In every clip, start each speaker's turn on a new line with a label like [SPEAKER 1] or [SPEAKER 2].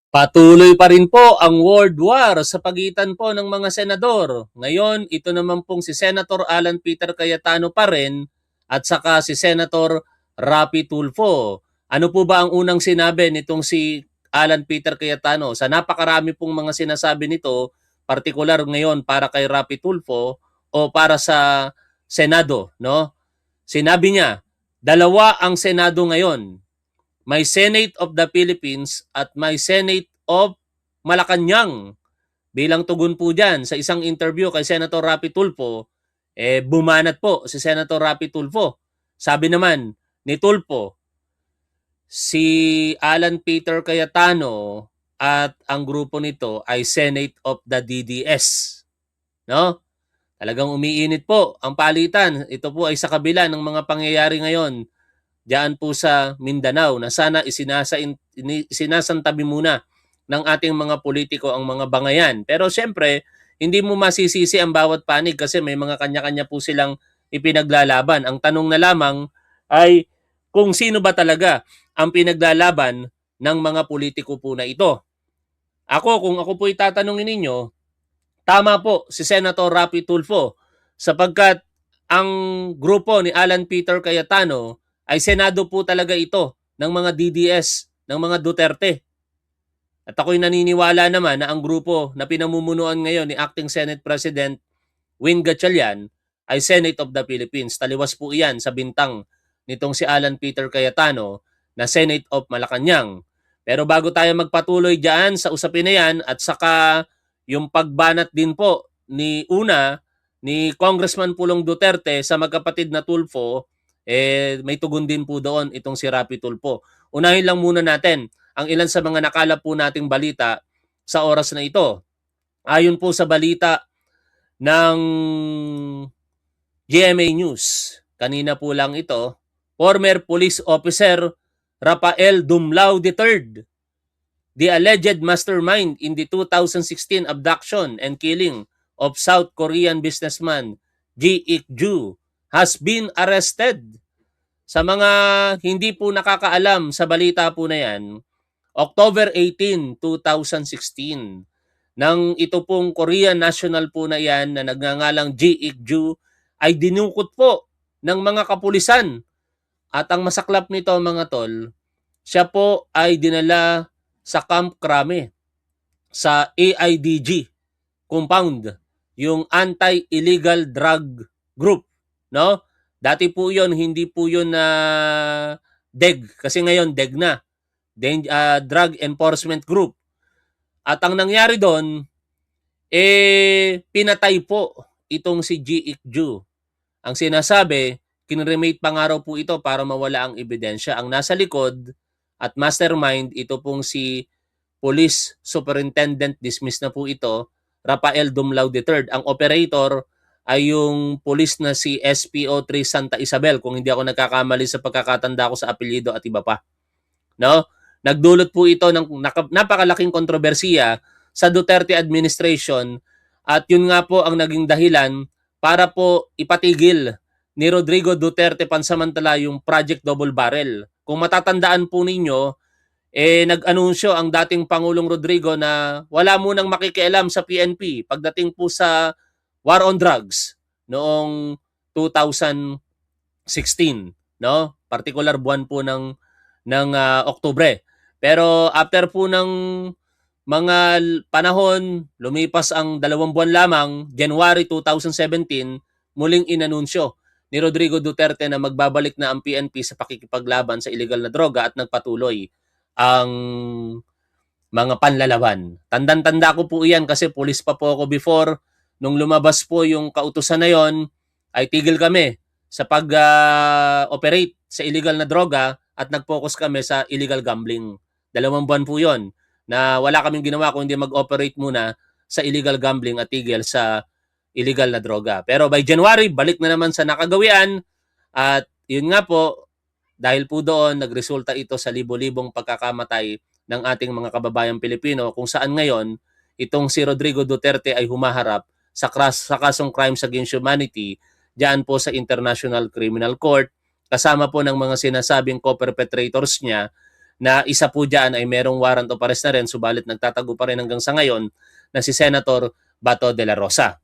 [SPEAKER 1] Patuloy pa rin po ang world war sa pagitan po ng mga senador. Ngayon, ito naman pong si Senator Alan Peter Cayetano pa rin at saka si Senator Rapi Tulfo. Ano po ba ang unang sinabi nitong si Alan Peter Cayetano? Sa napakarami pong mga sinasabi nito, partikular ngayon para kay Rapi Tulfo o para sa Senado, no? Sinabi niya, dalawa ang Senado ngayon, may Senate of the Philippines at may Senate of Malacanang. Bilang tugon po dyan sa isang interview kay Senator Rapi Tulfo, bumanat po si Senator Rapi Tulfo. Sabi naman ni Tulfo, si Alan Peter Cayetano at ang grupo nito ay Senate of the DDS. No? Talagang umiinit po ang palitan. Ito po ay sa kabila ng mga pangyayari ngayon diyan po sa Mindanao na sana isinasantabi muna ng ating mga politiko ang mga bangayan. Pero siyempre, hindi mo masisisi ang bawat panig kasi may mga kanya-kanya po silang ipinaglalaban. Ang tanong na lamang ay kung sino ba talaga ang pinaglalaban ng mga politiko po na ito. Kung ako po itatanungin ninyo, tama po si Senator Rapi Tulfo sapagkat ang grupo ni Alan Peter Cayetano ay Senado po talaga ito ng mga DDS, ng mga Duterte. At ako'y naniniwala naman na ang grupo na pinamumunuan ngayon ni Acting Senate President Win Gatchalian ay Senate of the Philippines. Taliwas po iyan sa bintang nitong si Alan Peter Cayetano na Senate of Malacanang. Pero bago tayo magpatuloy diyan sa usapin na yan at saka yung pagbanat din po ni Congressman Pulong Duterte sa magkapatid na Tulfo, may tugon din po doon itong si Rapi Tulfo. Unahin lang muna natin ang ilan sa mga nakalap po nating balita sa oras na ito. Ayon po sa balita ng GMA News, kanina po lang ito, former police officer Rafael Dumlao III, the alleged mastermind in the 2016 abduction and killing of South Korean businessman Ji Ik-ju, has been arrested. Sa mga hindi po nakakaalam sa balita po na yan, October 18, 2016, nang ito pong Korean national po na yan na nagngangalang Ji Ik-ju ay dinukot po ng mga kapulisan. At ang masaklap nito mga tol, siya po ay dinala sa Camp Crame sa AIDG compound, yung Anti-Illegal Drug Group, no? Dati po 'yon, hindi po 'yon na DEG kasi ngayon DEG na. Drug Enforcement Group. At ang nangyari doon, pinatay po itong si Ji Ik-ju. Ang sinasabi, kinremate pa nga raw po ito para mawala ang ebidensya. Ang nasa likod at mastermind, ito pong si Police Superintendent, dismiss na po ito, Rafael Dumlao III. Ang operator ay yung police na si SPO3 Santa Isabel, kung hindi ako nagkakamali sa pagkakatanda ko sa apelyido at iba pa. No? Nagdulot po ito ng napakalaking kontrobersiya sa Duterte administration at yun nga po ang naging dahilan para po ipatigil ni Rodrigo Duterte pansamantala yung Project Double Barrel. Kung matatandaan po ninyo, nag-anunsyo ang dating Pangulong Rodrigo na wala munang makikialam sa PNP pagdating po sa war on drugs noong 2016, no? Particular buwan po ng Oktubre. Pero after po ng mga panahon, lumipas ang 2 buwan lamang, January 2017, muling inanunsyo ni Rodrigo Duterte na magbabalik na ang PNP sa pakikipaglaban sa illegal na droga at nagpatuloy ang mga panlalaban. Tandang-tanda ko po iyan kasi pulis pa po ako before. Nung lumabas po yung kautusan na yon, ay tigil kami sa pag-operate sa illegal na droga at nag-focus kami sa illegal gambling. 2 buwan po yon na wala kaming ginawa kundi mag-operate muna sa illegal gambling at tigil sa illegal na droga. Pero by January, balik na naman sa nakagawian at yun nga po, dahil po doon, nagresulta ito sa libo-libong pagkakamatay ng ating mga kababayang Pilipino kung saan ngayon, itong si Rodrigo Duterte ay humaharap sa kasong crimes against humanity diyan po sa International Criminal Court kasama po ng mga sinasabing co-perpetrators niya na isa po dyan ay merong warrant of arrest na rin, subalit nagtatago pa rin hanggang sa ngayon, na si Senator Bato de la Rosa.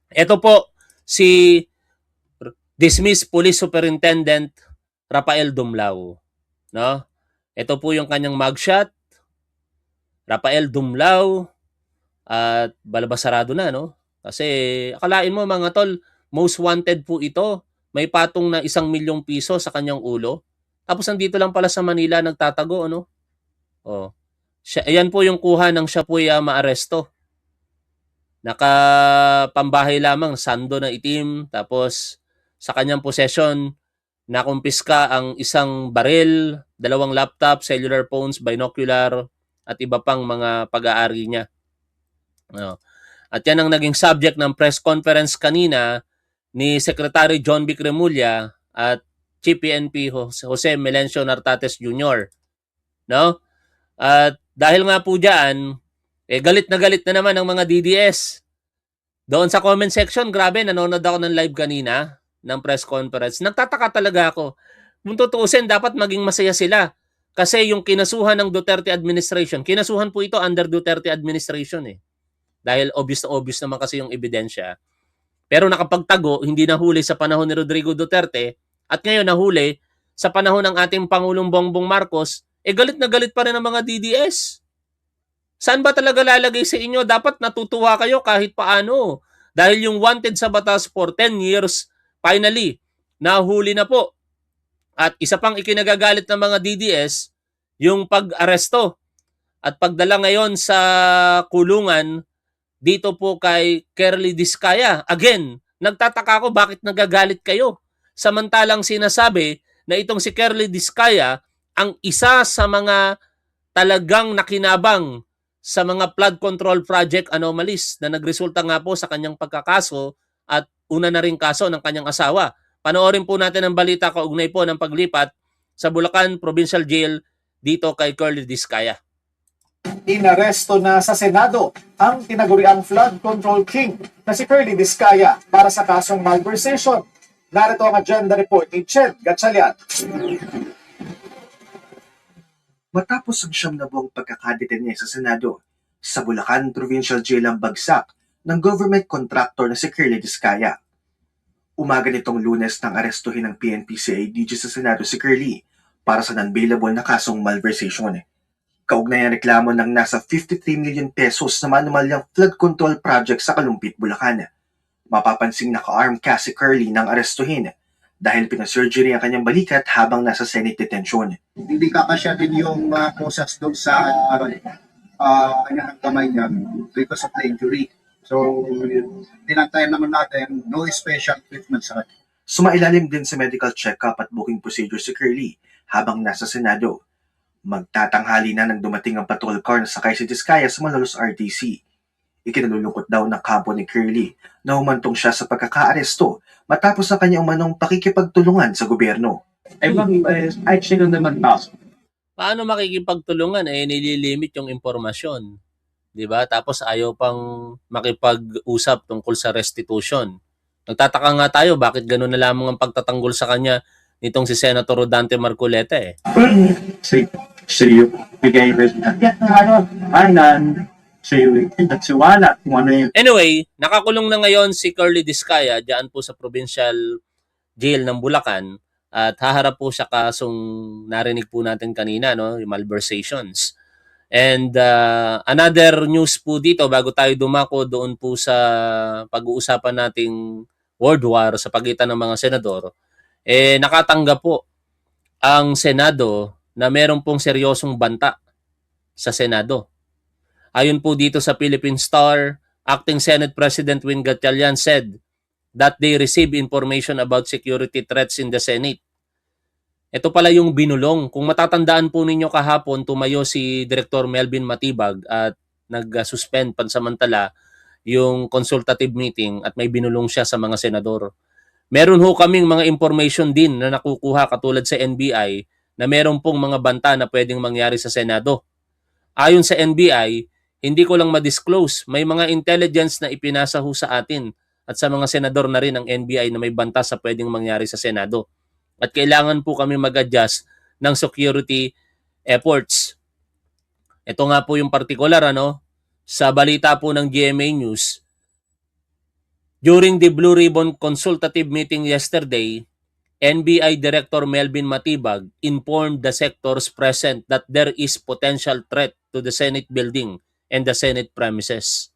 [SPEAKER 1] Ito po si dismissed Police Superintendent Rafael Dumlao. No? Ito po yung kanyang mugshot. Rafael Dumlao at balabasarado na, no? Kasi akalain mo mga tol, most wanted po ito. May patong na 1,000,000 piso sa kanyang ulo. Tapos nandito lang pala sa Manila nagtatago, ano? Oh. Ayan po yung kuha ng siya po maaresto. Nakapambahay lamang, sando na itim. Tapos sa kanyang possession, nakumpiska ang 1 baril, 2 laptop, cellular phones, binocular, at iba pang mga pag-aari niya. At yan ang naging subject ng press conference kanina ni Secretary John Vic Remulla at Chief PNP Jose Melencio Nartates Jr. No? At dahil nga po dyan, galit na naman ang mga DDS. Doon sa comment section, grabe, nanonood ako ng live kanina ng press conference. Nagtataka talaga ako. Kung tutuusin, dapat maging masaya sila. Kasi yung kinasuhan ng Duterte administration, kinasuhan po ito under Duterte administration eh. Dahil obvious naman kasi yung ebidensya. Pero nakapagtago, hindi nahuli sa panahon ni Rodrigo Duterte at ngayon nahuli sa panahon ng ating Pangulong Bongbong Marcos, galit na galit pa rin ang mga DDS. Saan ba talaga lalagay sa inyo? Dapat natutuwa kayo kahit paano. Dahil yung wanted sa batas for 10 years, finally, nahuli na po. At isa pang ikinagagalit ng mga DDS, yung pag-aresto at pagdala ngayon sa kulungan dito po kay Kerly Diskaya. Again, nagtataka ako bakit nagagalit kayo. Samantalang sinasabi na itong si Kerly Diskaya ang isa sa mga talagang nakinabang sa mga flood control project anomalies na nagresulta nga po sa kanyang pagkakaso at una na rin kaso ng kanyang asawa. Panoorin po natin ang balita kaugnay po ng paglipat sa Bulacan Provincial Jail dito kay Kerly Diskaya.
[SPEAKER 2] Inaresto na sa Senado ang tinaguriang flood control king na si Kerly Diskaya para sa kasong malversation. Narito ang agenda report ni Ched Gatchalian.
[SPEAKER 3] Matapos ang 9 na buwang pagkakadetenye sa Senado, sa Bulacan Provincial Jail ang bagsak ng government contractor na si Kerly Diskaya. Umaga nitong Lunes nang arestuhin ng PNP-CIDG sa Senado si Kerly para sa non-bailable na kasong malversation. Kaugnay ang reklamo ng nasa 53 million pesos na manumalyang flood control project sa Kalumpit, Bulacan. Mapapansing naka-arm cast si Kerly nang arestuhin dahil pinasurgery ang kanyang balikat habang nasa Senate detention.
[SPEAKER 4] Hindi kakasya din yung process doon sa kanyang kamay niya because of the injury. So, tinantayan naman natin, no special treatment sa kanya.
[SPEAKER 3] Sumailalim din sa medical check-up at booking procedure si Kerly habang nasa Senado. Magtatanghali na nang dumating ang patrol car na sakay si Diskaya sa Malolos RTC. Ikinalulungkot daw ng kampo ni Kerly na humantong siya sa pagkakaaresto matapos ang kanyang umanong pakikipagtulungan sa gobyerno.
[SPEAKER 4] Ay, sino naman pa?
[SPEAKER 1] Paano makikipagtulungan? Nililimit yung impormasyon. Diba? Tapos ayaw pang makipag-usap tungkol sa restitution. Nagtataka nga tayo bakit gano'n na lamang ang pagtatanggol sa kanya nitong si Senator Rodante Marcoleta eh.
[SPEAKER 4] Sa'yo, bigay rin anan, sa'yo, nagsiwala kung ano yung...
[SPEAKER 1] Anyway, nakakulong na ngayon si Kerly Diskaya diyan po sa Provincial Jail ng Bulacan at haharap po sa kasong narinig po natin kanina, no, yung malversations. And another news po dito bago tayo dumako doon po sa pag-uusapan nating world war sa pagitan ng mga senador, nakatanggap po ang Senado na meron pong seryosong banta sa Senado. Ayon po dito sa Philippine Star, Acting Senate President Win Gatchalian said that they received information about security threats in the Senate. Ito pala yung binulong. Kung matatandaan po ninyo kahapon, tumayo si Director Melvin Matibag at nag-suspend pansamantala yung consultative meeting at may binulong siya sa mga senador. Meron ho kaming mga information din na nakukuha katulad sa NBI na meron pong mga banta na pwedeng mangyari sa Senado. Ayon sa NBI, hindi ko lang ma-disclose, may mga intelligence na ipinasa ho sa atin at sa mga senador na rin ng NBI na may banta sa pwedeng mangyari sa Senado. At kailangan po kami mag-adjust ng security efforts. Ito nga po yung particular, sa balita po ng GMA News, during the Blue Ribbon Consultative Meeting yesterday, NBI Director Melvin Matibag informed the sectors present that there is potential threat to the Senate building and the Senate premises.